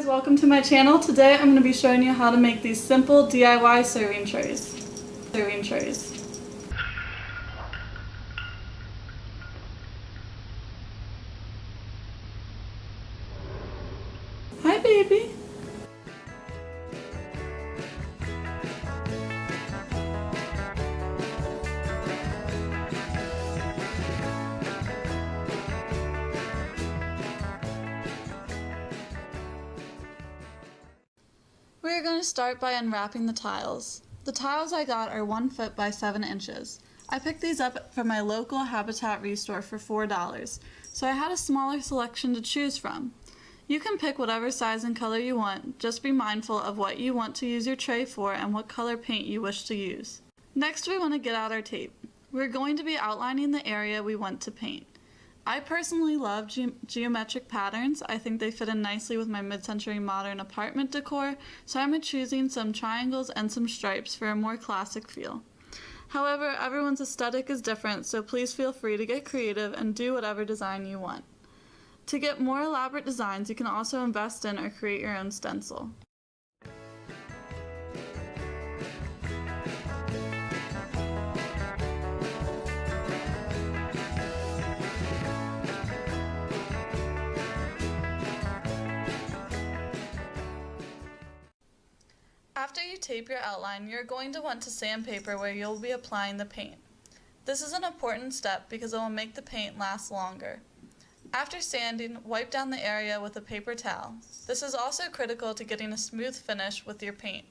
welcome to my channel. Today I'm going to be showing you how to make these simple DIY serving trays. Hi baby! We're going to start by unwrapping the tiles. The tiles I got are 1 foot by 7 inches. I picked these up from my local Habitat Restore for $4, so I had a smaller selection to choose from. You can pick whatever size and color you want, just be mindful of what you want to use your tray for and what color paint you wish to use. Next we want to get out our tape. We're going to be outlining the area we want to paint. I personally love geometric patterns. I think they fit in nicely with my mid-century modern apartment decor, so I'm choosing some triangles and some stripes for a more classic feel. However, everyone's aesthetic is different, so please feel free to get creative and do whatever design you want. To get more elaborate designs, you can also invest in or create your own stencil. After you tape your outline, you're going to want to sandpaper where you'll be applying the paint. This is an important step because it will make the paint last longer. After sanding, wipe down the area with a paper towel. This is also critical to getting a smooth finish with your paint.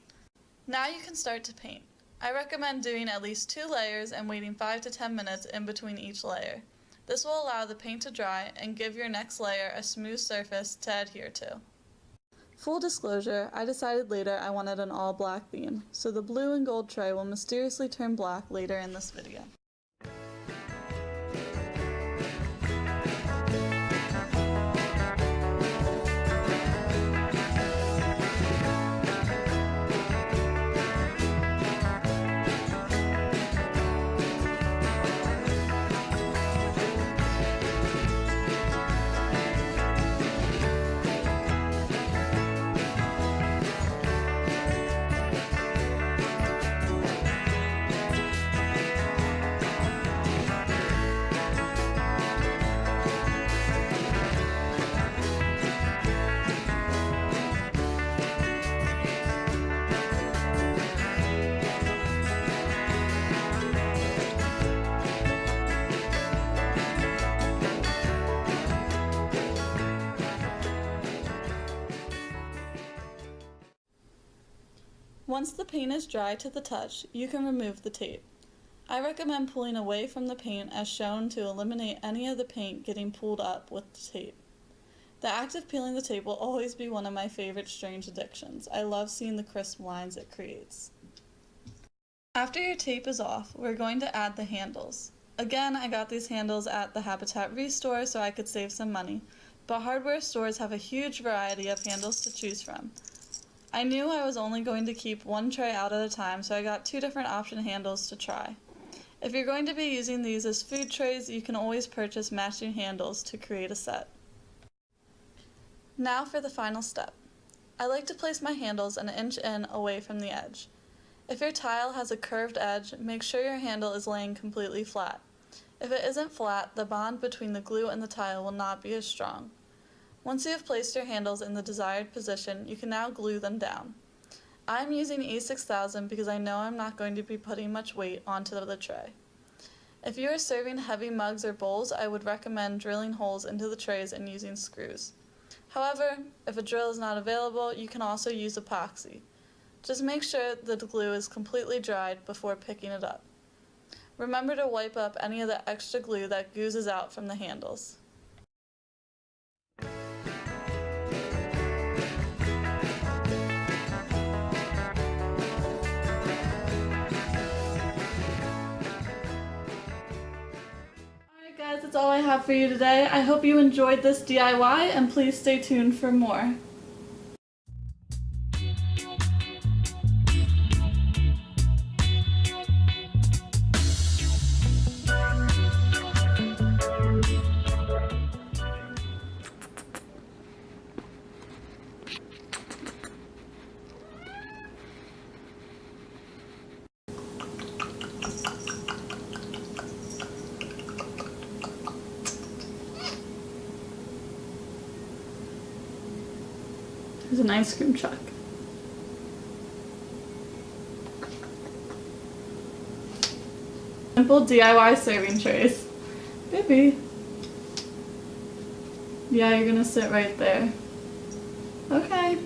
Now you can start to paint. I recommend doing at least 2 layers and waiting 5 to 10 minutes in between each layer. This will allow the paint to dry and give your next layer a smooth surface to adhere to. Full disclosure, I decided later I wanted an all-black theme, so the blue and gold tray will mysteriously turn black later in this video. Once the paint is dry to the touch, you can remove the tape. I recommend pulling away from the paint as shown to eliminate any of the paint getting pulled up with the tape. The act of peeling the tape will always be one of my favorite strange addictions. I love seeing the crisp lines it creates. After your tape is off, we're going to add the handles. Again, I got these handles at the Habitat Restore so I could save some money, but hardware stores have a huge variety of handles to choose from. I knew I was only going to keep one tray out at a time, so I got 2 different option handles to try. If you're going to be using these as food trays, you can always purchase matching handles to create a set. Now for the final step. I like to place my handles an inch in away from the edge. If your tile has a curved edge, make sure your handle is laying completely flat. If it isn't flat, the bond between the glue and the tile will not be as strong. Once you have placed your handles in the desired position, you can now glue them down. I'm using E6000 because I know I'm not going to be putting much weight onto the tray. If you are serving heavy mugs or bowls, I would recommend drilling holes into the trays and using screws. However, if a drill is not available, you can also use epoxy. Just make sure the glue is completely dried before picking it up. Remember to wipe up any of the extra glue that oozes out from the handles. Guys, that's all I have for you today. I hope you enjoyed this DIY and please stay tuned for more. There's an ice cream truck. Simple DIY serving trays. Baby. Yeah, you're gonna sit right there. Okay.